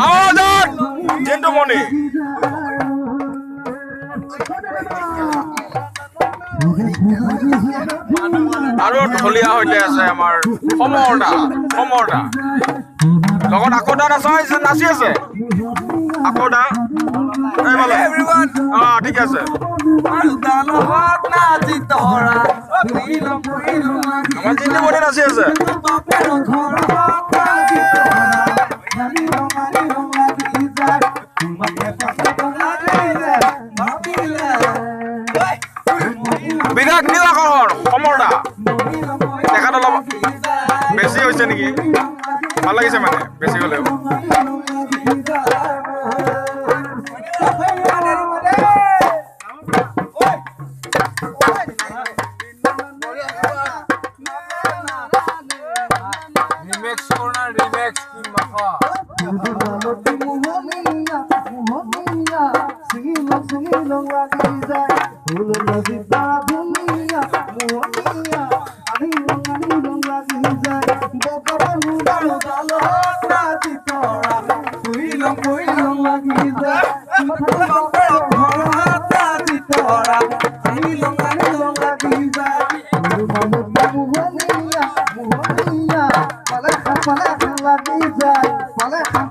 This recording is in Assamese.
আওয়াজ জেন্টুমণি আৰু ঢলীয়া সৈতে আছে আমাৰ সমৰদা লগত আকৌদা নাচি আছে আকৌদা ঠিক আছে আমাৰ জেন্টুমণি নাচি আছে বিৰাট নীল আকৰ্ষণ সমৰদা দেখাত অলপ বেছি হৈছে নেকি ভাল লাগিছে মানে বেছি হলেও Paleka